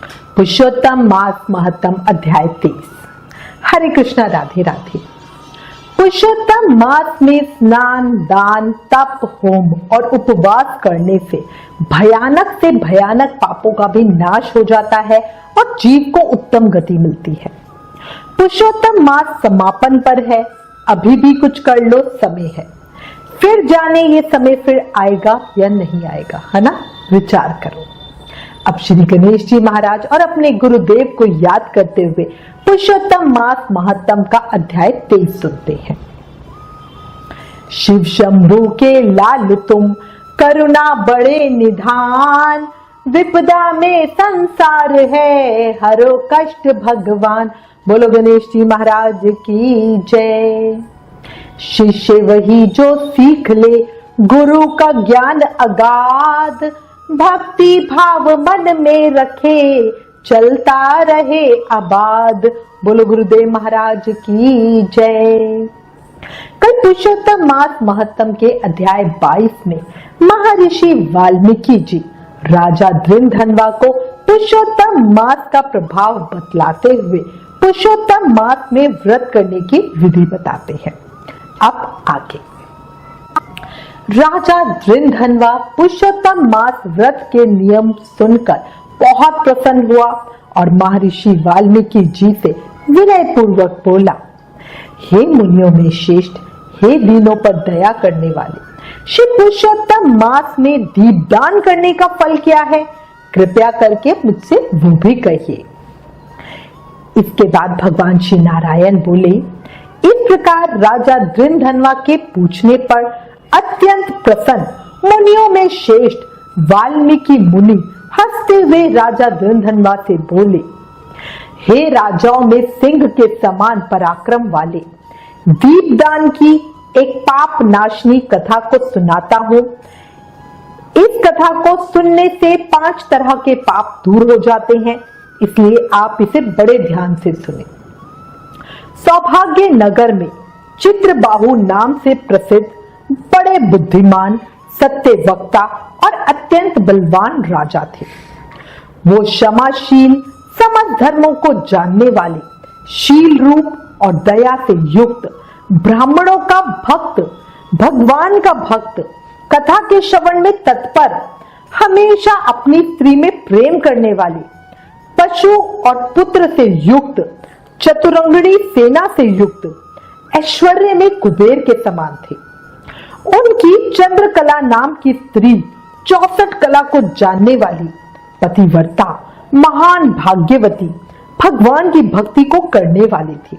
पुरुषोत्तम मास महत्तम अध्याय 23। हरे कृष्णा, राधे राधे। पुरुषोत्तम मास में स्नान, दान, तप, होम और उपवास करने से भयानक पापों का भी नाश हो जाता है और जीव को उत्तम गति मिलती है। पुरुषोत्तम मास समापन पर है, अभी भी कुछ कर लो, समय है। फिर जाने ये समय फिर आएगा या नहीं आएगा, है ना? विचार करो। अब श्री गणेश जी महाराज और अपने गुरुदेव को याद करते हुए पुरुषोत्तम मास महत्तम का अध्याय 23 सुनते हैं। शिव शंभु के लाल तुम, करुणा बड़े निधान, विपदा में संसार है, हरो कष्ट भगवान। बोलो गणेश जी महाराज की जय। शिष्य वही जो सीख ले गुरु का ज्ञान अगाध, भक्ति भाव मन में रखे, चलता रहे आबाद। बोलो गुरुदेव महाराज की जय। कल पुरुषोत्तम मास महत्तम के अध्याय 22 में महर्षि वाल्मीकि जी राजा दृंधनवा को पुरुषोत्तम मास का प्रभाव बतलाते हुए पुरुषोत्तम मास में व्रत करने की विधि बताते हैं। अब आगे। राजा दृंधनवा पुरुषोत्तम मास व्रत के नियम सुनकर बहुत प्रसन्न हुआ और महर्षि वाल्मीकि जी से विनय पूर्वक बोला, हे मुनियों में श्रेष्ठ, हे दीनों पर दया करने वाले, श्री पुरुषोत्तम मास में दीपदान करने का फल क्या है? कृपया करके मुझसे वो भी कहिए। इसके बाद भगवान श्री नारायण बोले, इस प्रकार राजा दृंधनवा के पूछने पर अत्यंत प्रसन्न मुनियों में श्रेष्ठ वाल्मीकि मुनि हंसते हुए राजा दृंधनवा से बोले, हे राजाओं में सिंह के समान पराक्रम वाले, दीपदान की एक पाप नाशनी कथा को सुनाता हूं। इस कथा को सुनने से 5 तरह के पाप दूर हो जाते हैं, इसलिए आप इसे बड़े ध्यान से सुने। सौभाग्य नगर में चित्रबाहु नाम से प्रसिद्ध बड़े बुद्धिमान, सत्य वक्ता और अत्यंत बलवान राजा थे। वो क्षमाशील, समस्त धर्मों को जानने वाले, शील रूप और दया से युक्त, ब्राह्मणों का भक्त, भगवान का भक्त, कथा के श्रवण में तत्पर, हमेशा अपनी स्त्री में प्रेम करने वाले, पशु और पुत्र से युक्त, चतुरंगणी सेना से युक्त, ऐश्वर्य में कुबेर के समान थे। उनकी चंद्रकला नाम की स्त्री 64 कला को जानने वाली, पतिव्रता, महान भाग्यवती, भगवान की भक्ति को करने वाली थी।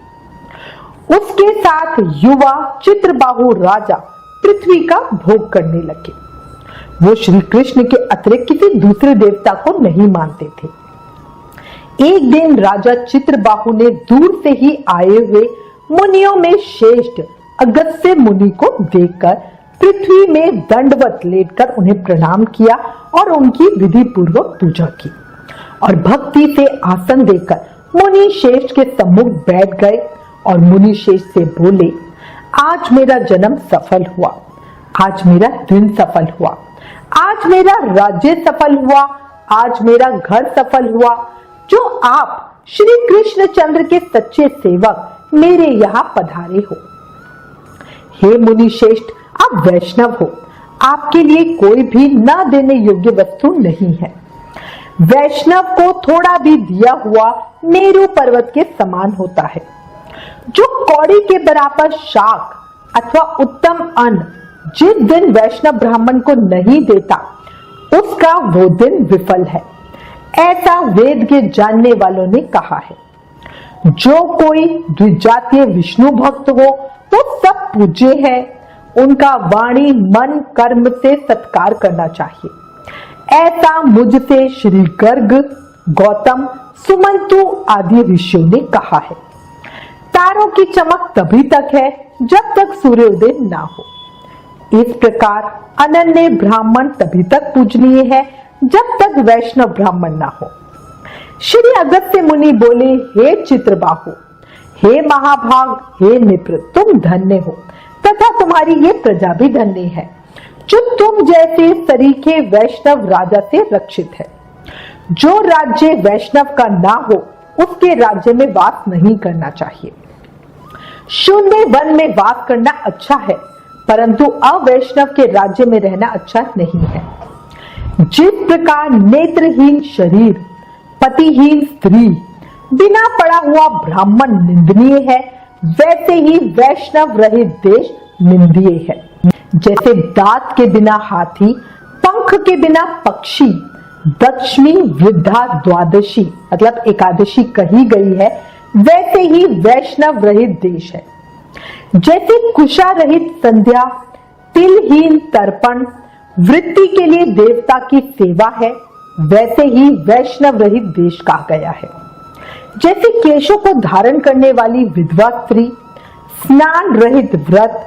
उसके साथ युवा चित्रबाहु राजा पृथ्वी का भोग करने लगे। वो श्री कृष्ण के अतिरिक्त किसी दूसरे देवता को नहीं मानते थे। एक दिन राजा चित्रबाहु ने दूर से ही आए हुए मुनियों में श्रेष्ठ अगस्त्य मुनि को देखकर पृथ्वी में दंडवत लेटकर उन्हें प्रणाम किया और उनकी विधि पूर्वक पूजा की और भक्ति से आसन देकर मुनि श्रेष्ठ के सम्मुख बैठ गए और मुनि श्रेष्ठ से बोले, आज मेरा जन्म सफल हुआ, आज मेरा दिन सफल हुआ, आज मेरा राज्य सफल हुआ, आज मेरा घर सफल हुआ, जो आप श्री कृष्ण चंद्र के सच्चे सेवक मेरे यहाँ पधारे हो। हे मुनि श्रेष्ठ, आप वैष्णव हो, आपके लिए कोई भी न देने योग्य वस्तु नहीं है। वैष्णव को थोड़ा भी दिया हुआ मेरू पर्वत के समान होता है। जो कौड़ी के बराबर शाक अथवा उत्तम अन्न जिस दिन वैष्णव ब्राह्मण को नहीं देता, उसका वो दिन विफल है, ऐसा वेद के जानने वालों ने कहा है। जो कोई द्विजातीय विष्णु भक्त हो वो सब पूज्य है, उनका वाणी मन कर्म से सत्कार करना चाहिए। ऐसा मुझसे श्री गर्ग, गौतम, सुमंतु आदि ऋषियों ने कहा है। तारों की चमक तभी तक है जब तक सूर्योदय ना हो। इस प्रकार अनन्य ब्राह्मण तभी तक पूजनीय है जब तक वैष्णव ब्राह्मण ना हो। श्री अगस्त्य मुनि बोले, हे चित्रबाहु, हे महाभाग, हे निप्र, तुम धन्य हो तथा तुम्हारी ये प्रजा भी धन्य है जो तुम जैसे सरीखे वैष्णव राजा से रक्षित है। जो राज्य वैष्णव का ना हो उसके राज्य में वास नहीं करना चाहिए। शून्य वन में वास करना अच्छा है, परंतु अवैष्णव के राज्य में रहना अच्छा नहीं है। जिस प्रकार नेत्रहीन शरीर, पतिहीन स्त्री, बिना पढ़ा हुआ ब्राह्मण निंदनीय है, वैसे ही वैष्णव रहित देश निंदनीय है। जैसे दांत के बिना हाथी, पंख के बिना पक्षी, दक्षिणी वृद्धा द्वादशी मतलब एकादशी कही गई है, वैसे ही वैष्णव रहित देश है। जैसे कुशा रहित संध्या, तिलहीन तर्पण वृत्ति के लिए देवता की सेवा है, वैसे ही वैष्णव रहित देश कहा गया है। जैसे केशों को धारण करने वाली विधवा स्त्री, स्नान रहित व्रत,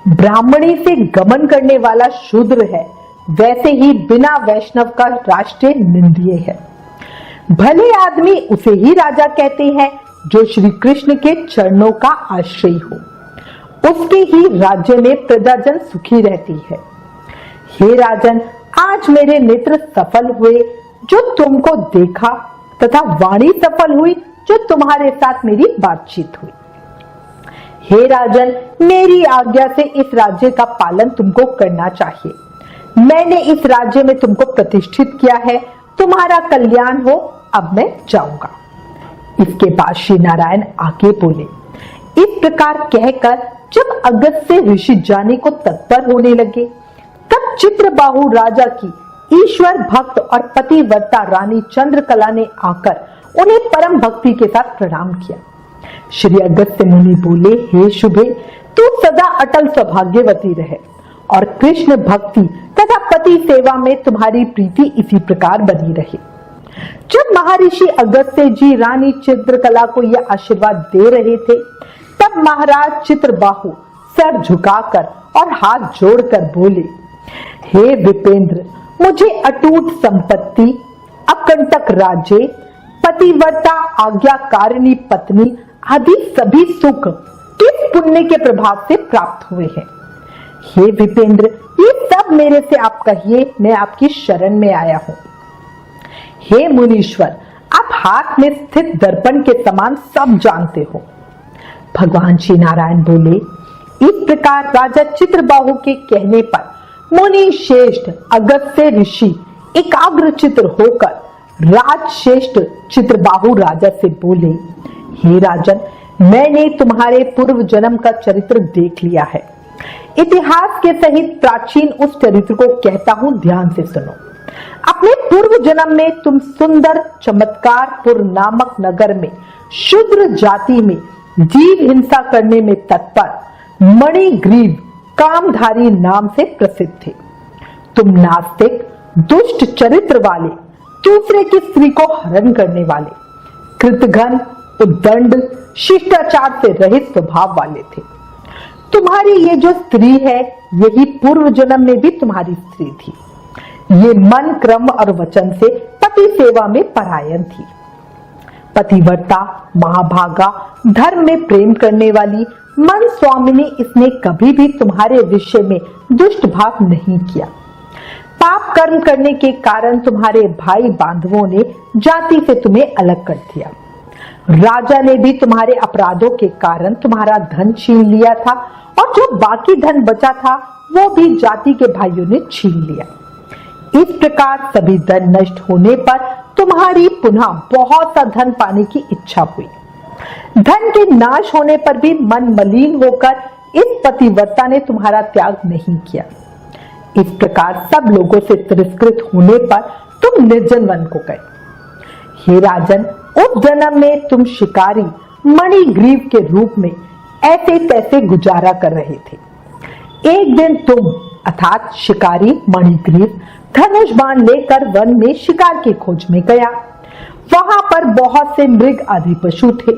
ब्राह्मणी से गमन करने वाला शूद्र है, वैसे ही बिना वैष्णव का राष्ट्र निंदनीय है। भले आदमी उसे ही राजा कहते हैं जो श्री कृष्ण के चरणों का आश्रय हो, उसके ही राज्य में प्रजाजन सुखी रहती है। हे राजन, आज मेरे नेत्र सफल हुए जो तुमको देखा, तथा वाणी सफल हुई जो तुम्हारे साथ मेरी बातचीत हुई। हे राजन, मेरी आज्ञा से इस राज्य का पालन तुमको करना चाहिए। मैंने इस राज्य में तुमको प्रतिष्ठित किया है, तुम्हारा कल्याण हो, अब मैं जाऊंगा। इसके बाद श्री नारायण आगे बोले। इस प्रकार कहकर जब अगस्त्य ऋषि जाने को तत्पर होने लगे, तब चित्रबाहु राजा की ईश्वर भक्त और पतिव्रता रानी चंद्रकला ने आकर उन्हें परम भक्ति के साथ प्रणाम किया। श्री अगस्त्य मुनि बोले, हे शुभे, तू सदा अटल सौभाग्यवती रहे और कृष्ण भक्ति तथा पति सेवा में तुम्हारी प्रीति इसी प्रकार बनी रहे। जब महर्षि अगस्त्य जी रानी चित्रकला को यह आशीर्वाद दे रहे थे, तब महाराज चित्रबाहु सर झुकाकर और हाथ जोड़कर बोले, हे विपेंद्र, मुझे अटूट संपत्ति, अकंटक राज्य, पतिव्रता आज्ञाकारिणी पत्नी आदि सभी सुख किस पुण्य के प्रभाव से प्राप्त हुए हैं। हे विपेंद्र, ये सब मेरे से आप कहिए, मैं आपकी शरण में आया हूं। हे मुनीश्वर, आप हाथ में स्थित दर्पण के समान सब जानते हो। भगवान श्री नारायण बोले। इस प्रकार राजा चित्रबाहु के कहने पर मुनि श्रेष्ठ अगस्त्य ऋषि एकाग्र चित्र होकर राजश्रेष्ठ चित्रबाहु राजा से बोले, हे राजन, मैंने तुम्हारे पूर्व जन्म का चरित्र देख लिया है। इतिहास के सहित प्राचीन उस चरित्र को कहता हूं, ध्यान से सुनो। अपने पूर्व जन्म में तुम सुंदर चमत्कारपुर नामक नगर में शूद्र जाति में जीव हिंसा करने में तत्पर मणिग्रीव कामधारी नाम से प्रसिद्ध थे। तुम नास्तिक, दुष्ट चरित्र वाले, दूसरे की स्त्री को हरण करने वाले, कृतघ्न, उद्दंड, शिष्टाचार से रहित स्वभाव वाले थे। तुम्हारी ये जो स्त्री है, यही पूर्व जन्म में भी तुम्हारी स्त्री थी। ये मन, क्रम और वचन से पति सेवा में परायण थी। पतिव्रता, महाभागा, धर्म में प्रेम करने वाली मन स्वामिनी, इसने कभी भी तुम्हारे विषय में दुष्ट भाव नहीं किया। पाप कर्म करने के कारण तुम्हारे भाई बांधवों ने जाति से तुम्हें अलग कर दिया। राजा ने भी तुम्हारे अपराधों के कारण तुम्हारा धन छीन लिया था, और जो बाकी धन बचा था वो भी जाति के भाइयों ने छीन लिया। इस प्रकार सभी धन नष्ट होने पर तुम्हारी पुनः बहुत सा धन पाने की इच्छा हुई। धन के नाश होने पर भी मन मलिन होकर इस पतिव्रता ने तुम्हारा त्याग नहीं किया। इस प्रकार सब लोगों से तिरस्कृत होने पर तुम निर्जन वन को गए। हे राजन, उस जन्म में तुम शिकारी मणिग्रीव के रूप में ऐसे तैसे गुजारा कर रहे थे। एक दिन तुम अर्थात शिकारी मणिग्रीव धनुष बाण लेकर वन में शिकार की खोज में गया। वहां पर बहुत से मृग आदि पशु थे।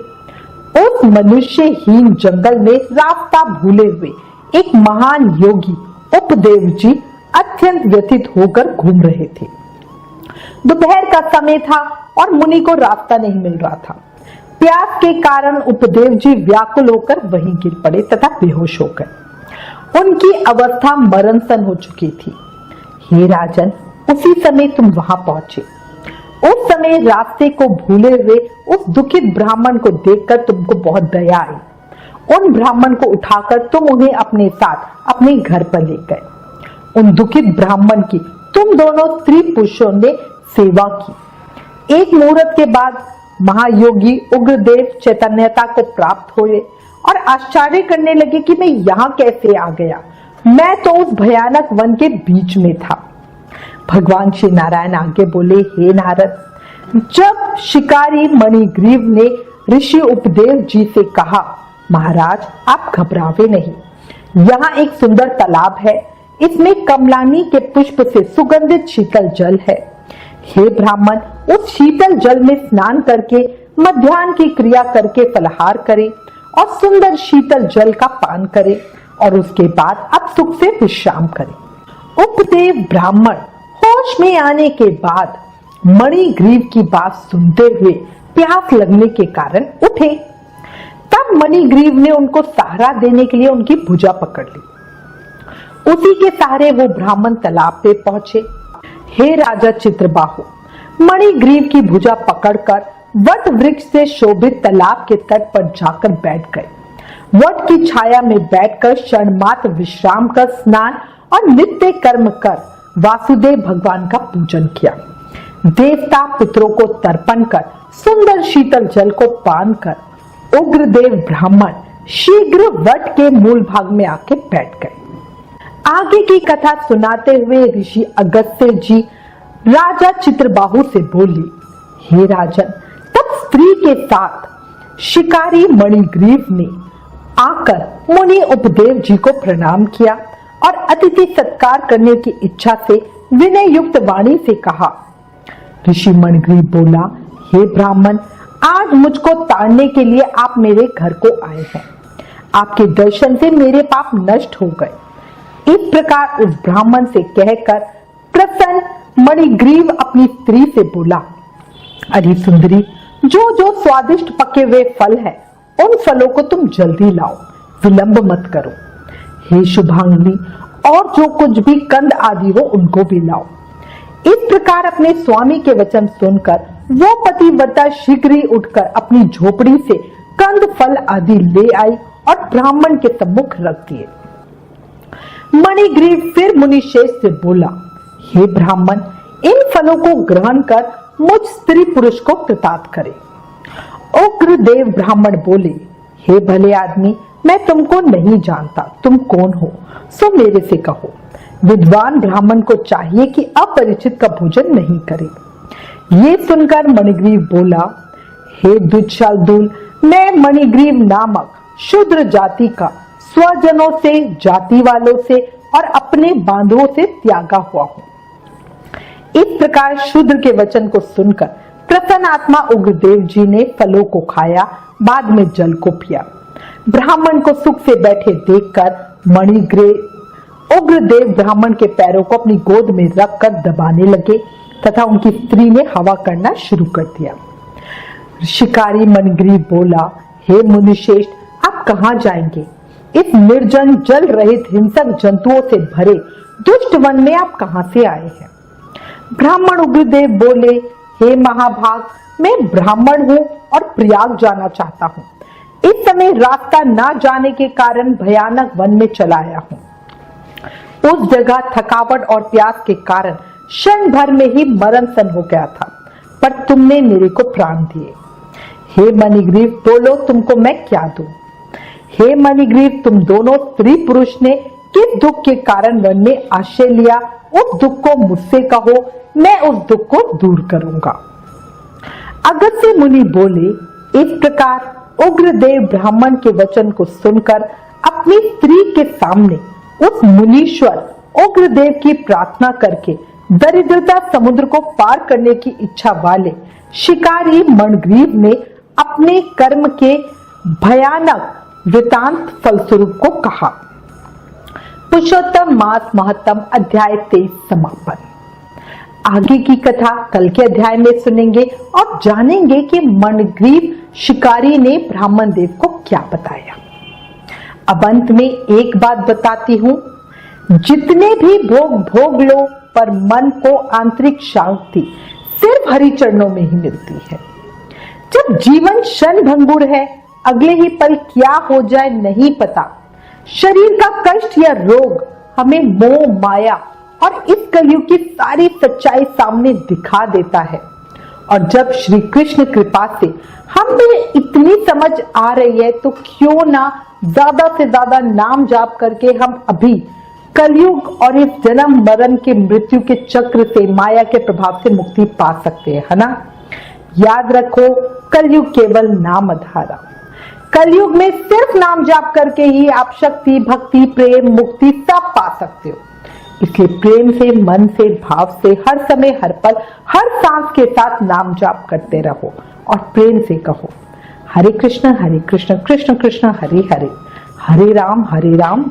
उस मनुष्यहीन जंगल में रास्ता भूले हुए एक महान योगी उपदेव जी अत्यंत व्यथित होकर घूम रहे थे। दोपहर का समय था और मुनि को रास्ता नहीं मिल रहा था। प्यास के कारण उपदेव जी व्याकुल होकर वहीं गिर पड़े तथा बेहोश हो गए। उनकी अवस्था मरणसन हो चुकी थी। हे राजन, उसी समय तुम वहां पहुंचे। उस समय रास्ते को भूले हुए उस दुखित ब्राह्मण को देखकर तुमको बहुत दया आई। उन ब्राह्मण को उठाकर तुम उन्हें अपने साथ अपने घर पर ले गए। उन दुखित ब्राह्मण की तुम दोनों स्त्री पुरुषों ने सेवा की। एक मुहूर्त के बाद महायोगी उग्रदेव चैतन्यता को प्राप्त हुए और आश्चर्य करने लगे कि मैं यहाँ कैसे आ गया। मैं तो उस भयानक वन के बीच में था। भगवान श्री नारायण आगे बोले, हे नारद, जब शिकारी मणिग्रीव ने ऋषि उपदेव जी से कहा, महाराज आप घबरावे नहीं, यहाँ एक सुंदर तालाब है, इसमें कमलानी के पुष्प से सुगंधित शीतल जल है। हे ब्राह्मण, उस शीतल जल में स्नान करके मध्याह्न की क्रिया करके फलाहार करे और सुंदर शीतल जल का पान करे और उसके बाद अब सुख से विश्राम करे। उपदेव ब्राह्मण होश में आने के बाद मणिग्रीव की बात सुनते हुए प्यास लगने के कारण उठे। तब मणिग्रीव ने उनको सहारा देने के लिए उनकी भुजा पकड़ ली। उसी के सहारे वो ब्राह्मण तालाब पे पहुंचे। हे राजा चित्रबाहु, मणिग्रीव की भुजा पकड़कर वट वृक्ष से शोभित तालाब के तट पर जाकर बैठ गए। वट की छाया में बैठकर क्षण मात्र विश्राम कर स्नान और नित्य कर्म कर वासुदेव भगवान का पूजन किया। देवता पितरों को तर्पण कर सुंदर शीतल जल को पान कर उग्रदेव ब्राह्मण शीघ्र वट के मूल भाग में आके बैठ गए। आगे की कथा सुनाते हुए ऋषि अगस्त्य जी राजा चित्रबाहु से बोले, हे राजन, तब स्त्री के साथ शिकारी मणिग्रीव ने आकर मुनि उपदेव जी को प्रणाम किया और अतिथि सत्कार करने की इच्छा से विनय युक्त वाणी से कहा। ऋषि मणिग्रीव बोला, हे ब्राह्मण, आज मुझको ताड़ने के लिए आप मेरे घर को आए हैं। आपके दर्शन से मेरे पाप नष्ट हो गए। इस प्रकार उस ब्राह्मण से कहकर प्रसन्न मणिग्रीव अपनी स्त्री से बोला, अरे सुंदरी, जो जो स्वादिष्ट पके हुए फल है उन फलों को तुम जल्दी लाओ, विलंब मत करो। हे शुभांगी, और जो कुछ भी कंद आदि हो उनको भी लाओ। इस प्रकार अपने स्वामी के वचन सुनकर वो पतिव्रता शीघ्र ही उठकर अपनी झोपड़ी से कंद फल आदि ले आई और ब्राह्मण के सम्मुख रख दिए। मणिग्रीव फिर मुनिशेष से बोला, हे ब्राह्मण, इन फलों को ग्रहण कर मुझ स्त्री पुरुष को कृतार्थ करे। उग्रदेव ब्राह्मण बोले, हे भले आदमी, मैं तुमको नहीं जानता, तुम कौन हो, सो मेरे से कहो। विद्वान ब्राह्मण को चाहिए कि अपरिचित का भोजन नहीं करे। ये सुनकर मणिग्रीव बोला, हे दुच्छालदूल, मैं मणिग्रीव नामक शूद्र जाति का स्वजनों से, जाति वालों से और अपने बांधवों से त्यागा हुआ हूँ। इस प्रकार शूद्र के वचन को सुनकर प्रसन्न आत्मा उग्रदेव जी ने फलों को खाया, बाद में जल को पिया। ब्राह्मण को सुख से बैठे देखकर मणिग्रीव उग्रदेव ब्राह्मण के पैरों को अपनी गोद में रखकर दबाने लगे तथा उनकी स्त्री ने हवा करना शुरू कर दिया। शिकारी मणिग्रीव बोला, हे मुनिश्रेष्ठ, आप कहाँ जाएंगे? इस निर्जन जल रहित हिंसक जंतुओं से भरे दुष्ट वन में आप कहां से आए हैं? ब्राह्मण उग्रदेव बोले, हे महाभाग, मैं ब्राह्मण हूँ और प्रयाग जाना चाहता हूँ। इस समय रास्ता ना जाने के कारण भयानक वन में चला आया हूँ। उस जगह थकावट और प्यास के कारण क्षण भर में ही मरण सन हो गया था, पर तुमने मेरे को प्राण दिए। हे मणिग्रीव, बोलो तुमको मैं क्या दूं? हे मणिग्रीव, तुम दोनों स्त्री पुरुष ने किस दुख के कारण वन में आश्रय लिया, उस दुख को मुझसे कहो, मैं उस दुख को दूर करूंगा। अगस्त्य मुनि बोले, इस प्रकार उग्रदेव ब्राह्मण के वचन को सुनकर अपनी स्त्री के सामने उस मुनीश्वर उग्रदेव की प्रार्थना करके दरिद्रता समुद्र को पार करने की इच्छा वाले शिकारी मणिग्रीव ने अपने कर्म के भयानक वृतांत फलस्वरूप को कहा। पुरुषोत्तम मास महत्तम अध्याय 23 समापन। आगे की कथा कल के अध्याय में सुनेंगे और जानेंगे कि मणिग्रीव शिकारी ने ब्राह्मण देव को क्या बताया। अब अंत में एक बात बताती हूँ, जितने भी भोग भोग लो पर मन को आंतरिक शांति, सिर्फ हरि चरणों में ही मिलती है। जब जीवन क्षण भंगुर है, अगले ही पल क्या हो जाए नहीं पता। शरीर का कष्ट या रोग हमें मोह माया और इस कलयुग की सारी सच्चाई सामने दिखा देता है। और जब श्री कृष्ण कृपा से हम में इतनी समझ आ रही है, तो क्यों ना ज्यादा से ज्यादा नाम जाप करके हम अभी कलयुग और इस जन्म मरण के मृत्यु के चक्र से, माया के प्रभाव से मुक्ति पा सकते हैं, है ना। याद रखो, कलयुग केवल नाम आधारा। कलयुग में सिर्फ नाम जाप करके ही आप शक्ति, भक्ति, प्रेम, मुक्ति सब पा सकते हो। इसलिए प्रेम से, मन से, भाव से हर समय, हर पल, हर सांस के साथ नाम जाप करते रहो और प्रेम से कहो, हरे कृष्ण कृष्ण कृष्ण हरे हरे, हरे Ram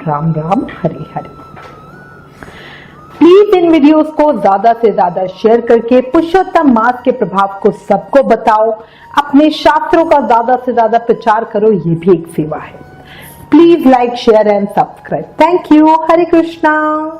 Ram Ram Hare Hare. Please in videos को ज्यादा से ज्यादा शेयर करके पुरुषोत्तम मास के प्रभाव को सबको बताओ। अपने शास्त्रों का ज्यादा से ज्यादा प्रचार करो, ये भी एक सेवा है। Please like, share and subscribe. Thank you. Hare Krishna.